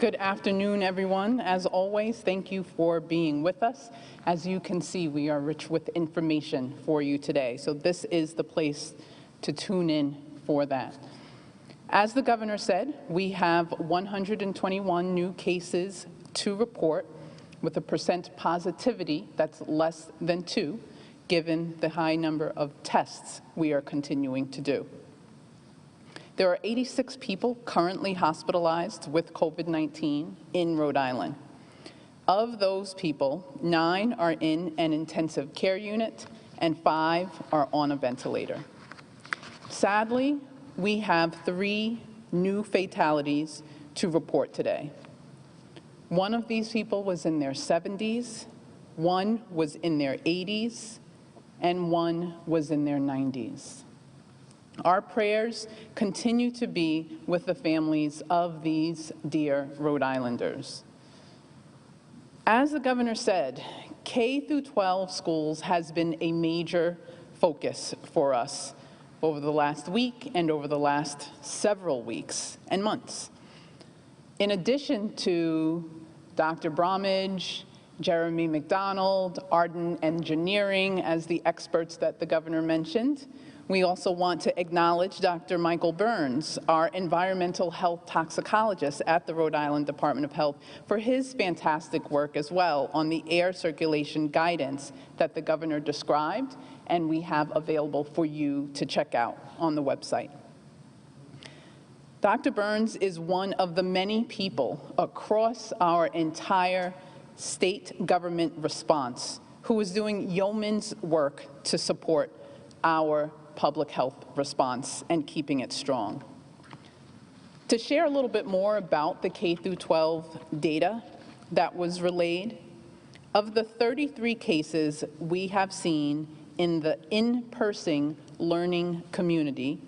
Good afternoon, everyone. As always, thank you for being with us. As you can see, we are rich with information for you today, so this is the place to tune in for that. As the governor said, we have 121 new cases to report with a percent positivity that's less than 2, given the high number of tests we are continuing to do. There are 86 people currently hospitalized with COVID-19 in Rhode Island. Of those people, 9 are in an intensive care unit and 5 are on a ventilator. Sadly, we have 3 new fatalities to report today. One of these people was in their 70s, one was in their 80s, and one was in their 90s. Our prayers continue to be with the families of these dear Rhode Islanders. As the governor said, K-12 schools has been a major focus for us over the last week and over the last several weeks and months. In addition to Dr. Bromage, Jeremy McDonald, Arden Engineering as the experts that the governor mentioned, we also want to acknowledge Dr. Michael Burns, our environmental health toxicologist at the Rhode Island Department of Health, for his fantastic work as well on the air circulation guidance that the governor described and we have available for you to check out on the website. Dr. Burns is one of the many people across our entire state government response who is doing yeoman's work to support our public health response and keeping it strong. To share a little bit more about the K-12 data that was relayed, of the 33 cases we have seen in the in-person learning community,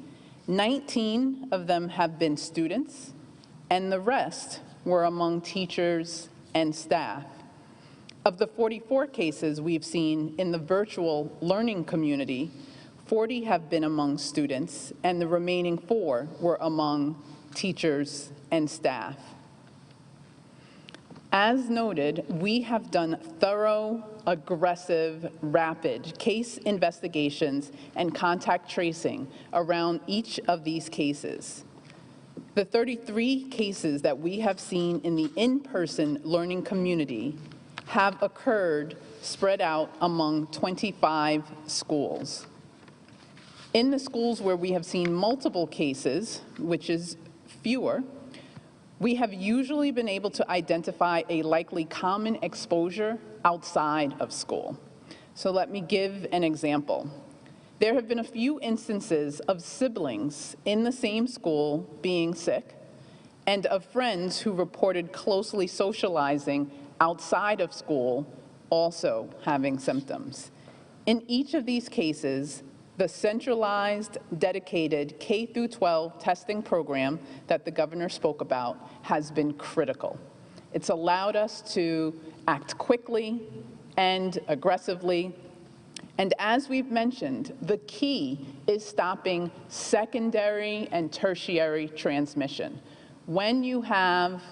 19 of them have been students, and the rest were among teachers and staff. Of the 44 cases we've seen in the virtual learning community, 40 have been among students, and the remaining 4 were among teachers and staff. As noted, we have done thorough, aggressive, rapid case investigations and contact tracing around each of these cases. The 33 cases that we have seen in the in-person learning community have occurred spread out among 25 schools. In the schools where we have seen multiple cases, which is fewer, we have usually been able to identify a likely common exposure outside of school. So let me give an example. There have been a few instances of siblings in the same school being sick and of friends who reported closely socializing outside of school also having symptoms. In each of these cases, the centralized, dedicated K-12 testing program that the governor spoke about has been critical. It's allowed us to act quickly and aggressively. And as we've mentioned, the key is stopping secondary and tertiary transmission. When you have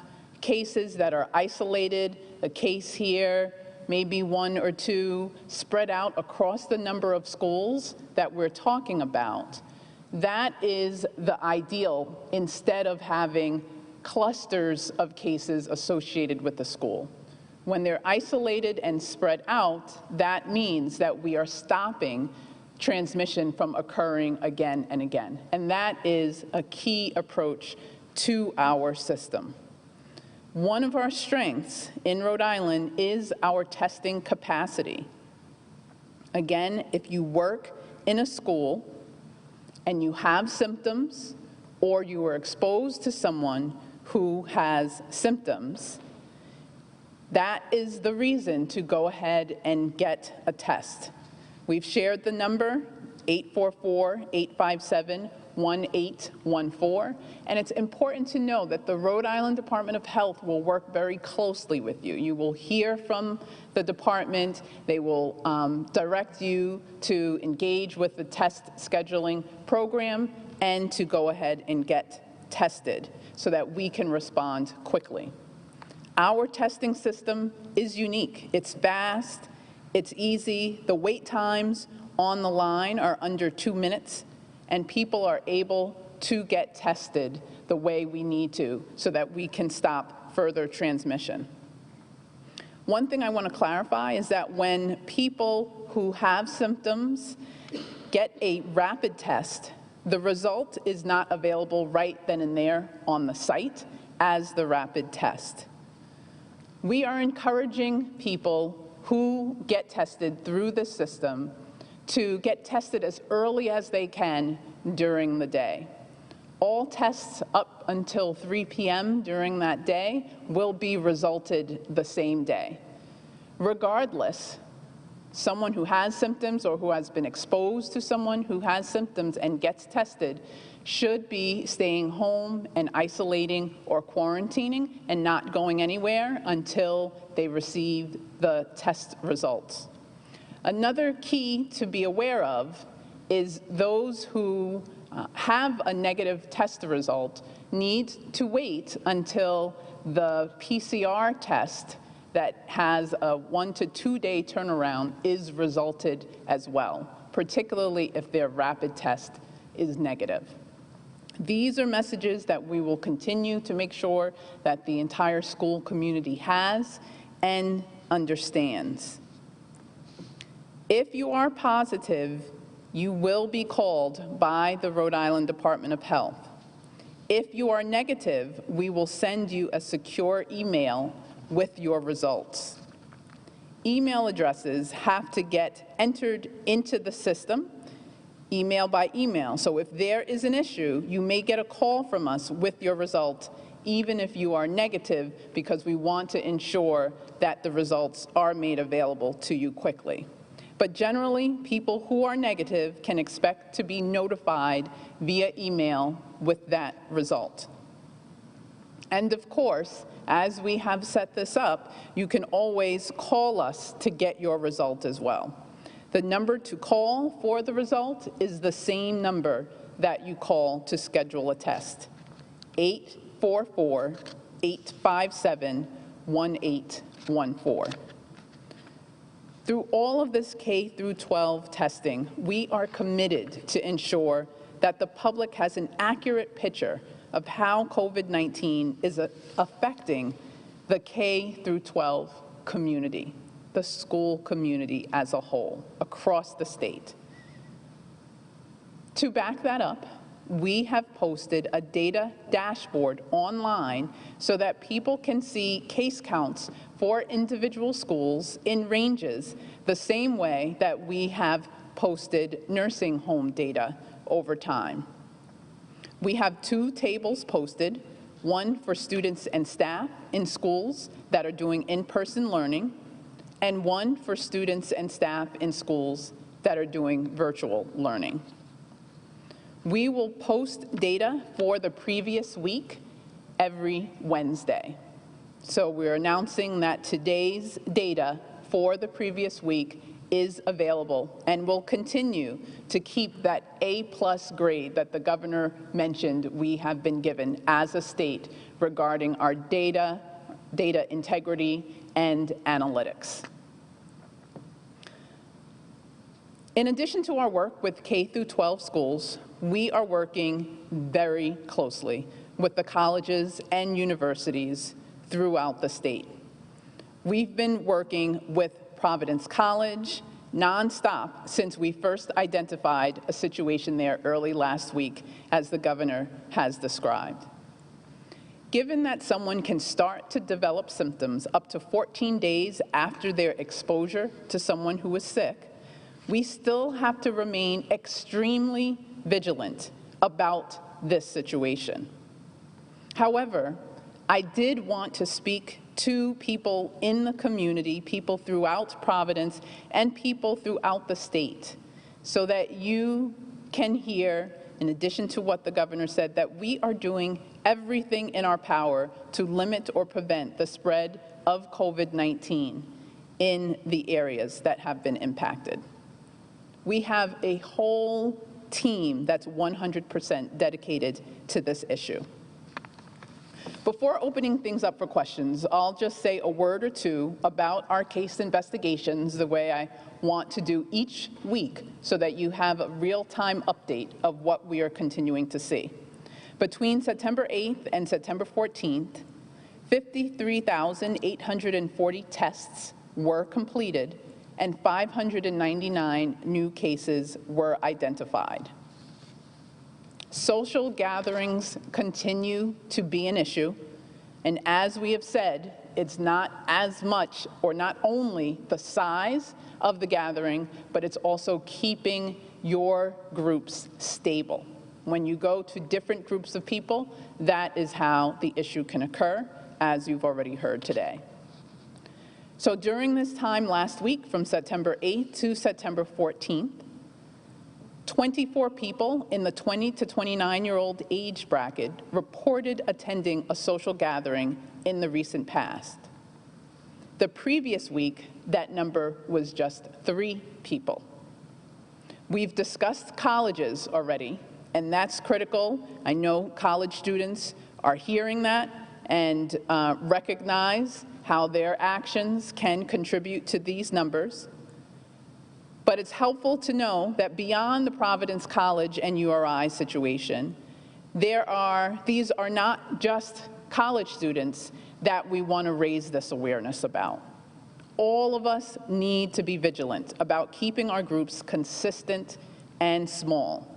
cases that are isolated, a case here, maybe 1 or 2 spread out across the number of schools that we're talking about, that is the ideal instead of having clusters of cases associated with the school. When they're isolated and spread out, that means that we are stopping transmission from occurring again and again. And that is a key approach to our system. One of our strengths in Rhode Island is our testing capacity. Again, if you work in a school and you have symptoms or you are exposed to someone who has symptoms, that is the reason to go ahead and get a test. We've shared the number, 844-857-1814, and it's important to know that the Rhode Island Department of Health will work very closely with you. You will hear from the department. They will direct you to engage with the test scheduling program and to go ahead and get tested so that we can respond quickly. Our testing system is unique. It's fast, it's easy. The wait times on the line are under 2 minutes, and people are able to get tested the way we need to so that we can stop further transmission. One thing I want to clarify is that when people who have symptoms get a rapid test, the result is not available right then and there on the site as the rapid test. We are encouraging people who get tested through this system to get tested as early as they can during the day. All tests up until 3 p.m. during that day will be resulted the same day. Regardless, someone who has symptoms or who has been exposed to someone who has symptoms and gets tested should be staying home and isolating or quarantining and not going anywhere until they receive the test results. Another key to be aware of is those who have a negative test result need to wait until the PCR test that has a 1 to 2 day turnaround is resulted as well, particularly if their rapid test is negative. These are messages that we will continue to make sure that the entire school community has and understands. If you are positive, you will be called by the Rhode Island Department of Health. If you are negative, we will send you a secure email with your results. Email addresses have to get entered into the system, email by email. So if there is an issue, you may get a call from us with your result, even if you are negative, because we want to ensure that the results are made available to you quickly. But generally, people who are negative can expect to be notified via email with that result. And of course, as we have set this up, you can always call us to get your result as well. The number to call for the result is the same number that you call to schedule a test, 844-857-1814. Through all of this K through 12 testing, we are committed to ensure that the public has an accurate picture of how COVID-19 is affecting the K through 12 community, the school community as a whole, across the state. To back that up, we have posted a data dashboard online so that people can see case counts for individual schools in ranges the same way that we have posted nursing home data over time. We have 2 tables posted, one for students and staff in schools that are doing in-person learning, and one for students and staff in schools that are doing virtual learning. We will post data for the previous week every Wednesday. So we're announcing that today's data for the previous week is available, and will continue to keep that A+ grade that the governor mentioned we have been given as a state regarding our data integrity, and analytics. In addition to our work with K through 12 schools, we are working very closely with the colleges and universities throughout the state. We've been working with Providence College nonstop since we first identified a situation there early last week, as the governor has described. Given that someone can start to develop symptoms up to 14 days after their exposure to someone who is sick, we still have to remain extremely vigilant about this situation. However, I did want to speak to people in the community, people throughout Providence, and people throughout the state, so that you can hear, in addition to what the governor said, that we are doing everything in our power to limit or prevent the spread of COVID-19 in the areas that have been impacted. We have a whole team that's 100% dedicated to this issue. Before opening things up for questions, I'll just say a word or two about our case investigations the way I want to do each week so that you have a real-time update of what we are continuing to see. Between September 8th and September 14th, 53,840 tests were completed and 599 new cases were identified. Social gatherings continue to be an issue, and as we have said, it's not as much or not only the size of the gathering, but it's also keeping your groups stable. When you go to different groups of people, that is how the issue can occur, as you've already heard today. So during this time last week, from September 8th to September 14th, 24 people in the 20 to 29-year-old age bracket reported attending a social gathering in the recent past. The previous week, that number was just 3 people. We've discussed colleges already, and that's critical. I know college students are hearing that and recognize how their actions can contribute to these numbers. But it's helpful to know that beyond the Providence College and URI situation, these are not just college students that we want to raise this awareness about. All of us need to be vigilant about keeping our groups consistent and small,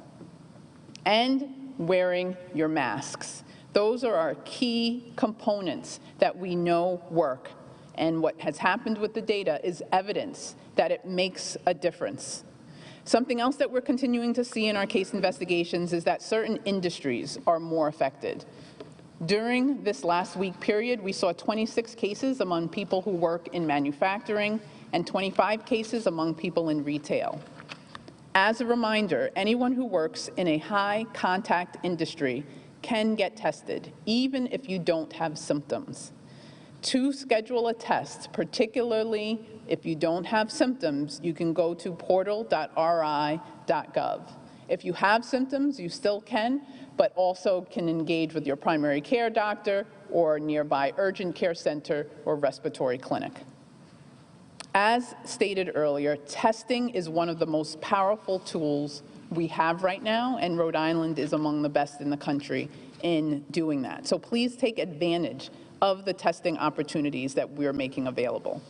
and wearing your masks. Those are our key components that we know work. And what has happened with the data is evidence that it makes a difference. Something else that we're continuing to see in our case investigations is that certain industries are more affected. During this last week period, we saw 26 cases among people who work in manufacturing and 25 cases among people in retail. As a reminder, anyone who works in a high-contact industry can get tested, even if you don't have symptoms. To schedule a test, particularly if you don't have symptoms, you can go to portal.ri.gov. If you have symptoms, you still can, but also can engage with your primary care doctor or nearby urgent care center or respiratory clinic. As stated earlier, testing is one of the most powerful tools we have right now, and Rhode Island is among the best in the country in doing that. So please take advantage of the testing opportunities that we're making available.